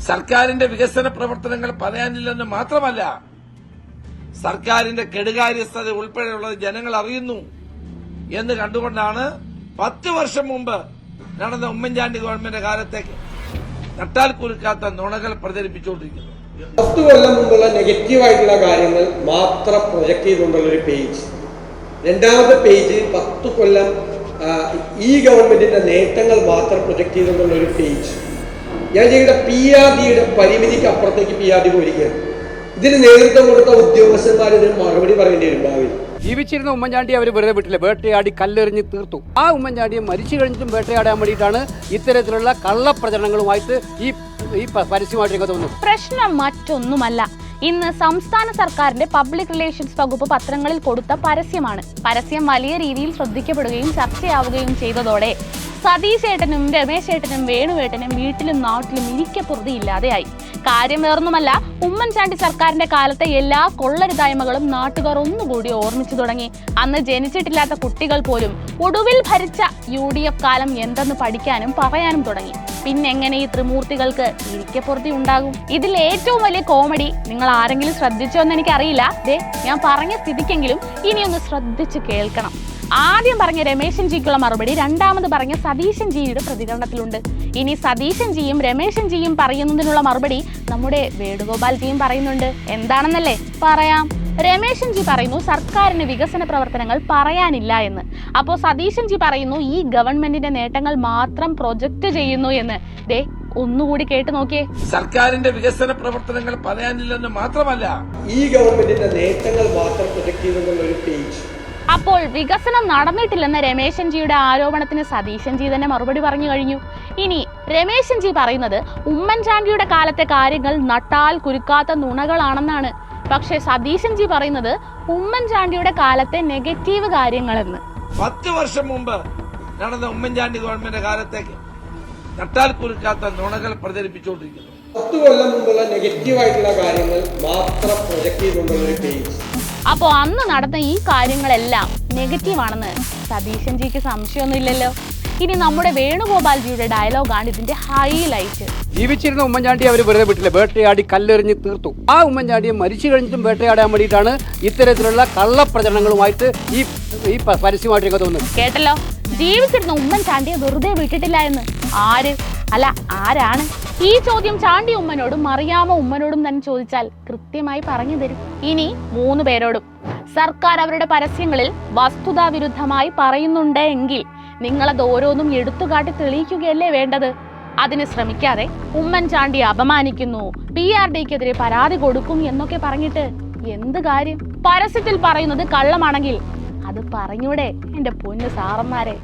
സർക്കാരിന്റെ വികസന പ്രവർത്തനങ്ങൾ പറയാനില്ലെന്ന് മാത്രമല്ല, സർക്കാരിന്റെ കെടുകാര്യസ്ഥത ഉൾപ്പെടെയുള്ളത് ജനങ്ങൾ അറിയുന്നു എന്ന് കണ്ടുകൊണ്ടാണ് 10 വർഷം മുമ്പ് നടന്ന ഉമ്മൻചാണ്ടി ഗവൺമെന്റ് കാലത്തേക്ക് നട്ടാൽ കുരുക്കാത്ത നുണകൾ പ്രചരിപ്പിച്ചുകൊണ്ടിരിക്കുന്നത്. 10 കൊല്ലം മുമ്പുള്ള നെഗറ്റീവായിട്ടുള്ള കാര്യങ്ങൾ മാത്രം പ്രൊജക്ട് ചെയ്തുകൊണ്ടുള്ള ഒരു പേജ്. രണ്ടാമത്തെ പേജ് 10 കൊല്ലം ഈ ഗവൺമെന്റിന്റെ നേട്ടങ്ങൾ മാത്രം പ്രൊജക്ട് ചെയ്തുകൊണ്ടുള്ള ഒരു പേജ്. ഞാൻ ചെയ്ത PRDയുടെ പരിമിതിക്ക് അപ്പുറത്തേക്ക് PRD പോയിരിക്കുകയാണ്. ഇതിന് നേതൃത്വം കൊടുത്ത ഉദ്യോഗസ്ഥന്മാർ ഇതിന് മറുപടി പറയേണ്ടി വരും ഭാവിയിൽ. ജീവിച്ചിരുന്ന ഉമ്മൻചാണ്ടി അവർ വെറുതെ വിട്ടില്ല, വേട്ടയാടി കല്ലെറിഞ്ഞ് തീർത്തു. ആ ഉമ്മൻചാണ്ടിയെ മരിച്ചു കഴിഞ്ഞിട്ടും വേട്ടയാടാൻ വേണ്ടിയിട്ടാണ് ഇത്തരത്തിലുള്ള കള്ളപ്രചരണങ്ങളുമായിട്ട് ഈ പരസ്യമായിട്ട് രംഗത്ത് വന്നത്. പ്രശ്നം മറ്റൊന്നുമല്ല, ഇന്ന് സംസ്ഥാന സർക്കാരിന്റെ പബ്ലിക് റിലേഷൻസ് വകുപ്പ് പത്രങ്ങളിൽ കൊടുത്ത പരസ്യമാണ്. പരസ്യം വലിയ രീതിയിൽ ശ്രദ്ധിക്കപ്പെടുകയും ചർച്ചയാവുകയും ചെയ്തതോടെ സതീശേട്ടനും രമേശേട്ടനും വേണുവേട്ടനും വീട്ടിലും നാട്ടിലും ഇരിക്കപ്പുറതിയില്ലാതെയായി. കാര്യം വേറൊന്നുമല്ല, ഉമ്മൻചാണ്ടി സർക്കാരിന്റെ കാലത്തെ എല്ലാ കൊള്ളരുതായ്മകളും നാട്ടുകാർ ഒന്നുകൂടി ഓർമ്മിച്ചു തുടങ്ങി. അന്ന് ജനിച്ചിട്ടില്ലാത്ത കുട്ടികൾ പോലും ഒടുവിൽ ഭരിച്ച UDF കാലം എന്തെന്ന് പഠിക്കാനും പറയാനും തുടങ്ങി. പിന്നെങ്ങനെ ഈ ത്രിമൂർത്തികൾക്ക് ഇരിക്കപ്പുറത്തി ഉണ്ടാകും? ഇതിൽ ഏറ്റവും വലിയ കോമഡി നിങ്ങൾ ആരെങ്കിലും ശ്രദ്ധിച്ചോ എന്ന് എനിക്കറിയില്ല. ഞാൻ പറഞ്ഞ സ്ഥിതിക്കെങ്കിലും ഇനിയൊന്ന് ശ്രദ്ധിച്ച് കേൾക്കണം. ആദ്യം പറഞ്ഞ രമേശൻ ജിക്കുള്ള മറുപടി രണ്ടാമത് പറഞ്ഞ സതീശൻ ജിയുടെ പ്രതികരണത്തിലുണ്ട്. ഇനി സതീശൻ ജിയും രമേശൻ ജിയും പറയുന്നതിനുള്ള മറുപടി നമ്മുടെ വേണുഗോപാൽ ജിയും പറയുന്നുണ്ട്. എന്താണെന്നല്ലേ? പറയാം. രമേശൻ ജി പറയുന്നു സർക്കാരിന് വികസന പ്രവർത്തനങ്ങൾ പറയാനില്ല എന്ന്. അപ്പോൾ സതീശൻ ജി പറയുന്നു ഈ ഗവൺമെന്റിന്റെ നേട്ടങ്ങൾ മാത്രം പ്രൊജക്ട് ചെയ്യുന്നു എന്ന്. ഒന്നുകൂടി കേട്ട് നോക്കിയേ. സർക്കാരിന്റെ വികസന പ്രവർത്തനങ്ങൾ പറയാനില്ലെന്ന് മാത്രമല്ല, ഈ ഗവൺമെന്റിന്റെ നേട്ടങ്ങൾ മാത്രം പ്രൊജക്ട് ചെയ്യുന്നുള്ള ഒരു പേജ്. അപ്പോൾ വികസനം നടന്നിട്ടില്ലെന്ന രമേശൻ ജിയുടെ ആരോപണത്തിന് സതീശൻ ജി തന്നെ മറുപടി പറഞ്ഞു കഴിഞ്ഞു. ഇനി രമേശൻ ജി പറയുന്നത് ഉമ്മൻചാണ്ടിയുടെ കാലത്തെ കാര്യങ്ങൾ നട്ടാൽ കുരുക്കാത്ത നുണകളാണെന്നാണ്. പക്ഷെ സതീശൻ ജി പറയുന്നത് ഉമ്മൻചാണ്ടിയുടെ കാലത്തെ നെഗറ്റീവ് കാര്യങ്ങളെന്ന്. 10 വർഷം മുമ്പ് നടന്ന ഉമ്മൻചാണ്ടി ഗവൺമെന്റ് കാലത്തേക്ക് നട്ടാൽ കുരുക്കാത്ത നുണകൾ പ്രചരിപ്പിച്ചുകൊണ്ടിരിക്കുന്നു. 10 കൊല്ലം മുമ്പുള്ള നെഗറ്റീവായിട്ടുള്ള കാര്യങ്ങൾ മാത്രം പ്രൊജക്ട് ചെയ്തുകൊണ്ടുള്ള ഒരു പേജ്. അപ്പോൾ അന്ന് നടന്ന ഈ കാര്യങ്ങളെല്ലാം നെഗറ്റീവാണെന്ന് സതീശൻ ജിക്ക് സംശയമൊന്നുമില്ലല്ലോ. ഇനി നമ്മുടെ വേണുഗോപാൽജിയുടെ ഡയലോഗാണ് ഇതിന്റെ ഹൈലൈറ്റ്. ജീവിച്ചിരുന്ന ഉമ്മൻചാണ്ടി അവർ വെറുതെ വിട്ടില്ല, വേട്ടയാടി കല്ലെറിഞ്ഞ് തീർത്തു. ആ ഉമ്മൻചാണ്ടിയെ മരിച്ചു കഴിഞ്ഞിട്ടും വേട്ടയാടാൻ വേണ്ടിയിട്ടാണ് ഇത്തരത്തിലുള്ള കള്ളപ്രചരണങ്ങളുമായിട്ട് ഈ പരസ്യമായിട്ട് രംഗത്ത് വന്നത്. കേട്ടല്ലോ, ജീവിച്ചിരുന്ന ഉമ്മൻചാണ്ടിയെ വെറുതെ വിട്ടിട്ടില്ല എന്ന്. ആരാണ്? ഈ ചോദ്യം ചാണ്ടി ഉമ്മനോടും മറിയാമ്മ ഉമ്മനോടും തന്നെ ചോദിച്ചാൽ കൃത്യമായി പറഞ്ഞു തരും. ഇനി 3 പേരോടും. സർക്കാർ അവരുടെ പരസ്യങ്ങളിൽ വസ്തുതാവിരുദ്ധമായി പറയുന്നുണ്ടെങ്കിൽ നിങ്ങളത് ഓരോന്നും എടുത്തുകാട്ടി തെളിയിക്കുകയല്ലേ വേണ്ടത്. അതിന് ശ്രമിക്കാതെ ഉമ്മൻചാണ്ടി അപമാനിക്കുന്നു, PRDക്കെതിരെ പരാതി കൊടുക്കും എന്നൊക്കെ പറഞ്ഞിട്ട് എന്ത് കാര്യം? പരസ്യത്തിൽ പറയുന്നത് കള്ളമാണെങ്കിൽ അത് പറഞ്ഞൂടെ എന്റെ പൊന്നു സാറന്മാരെ?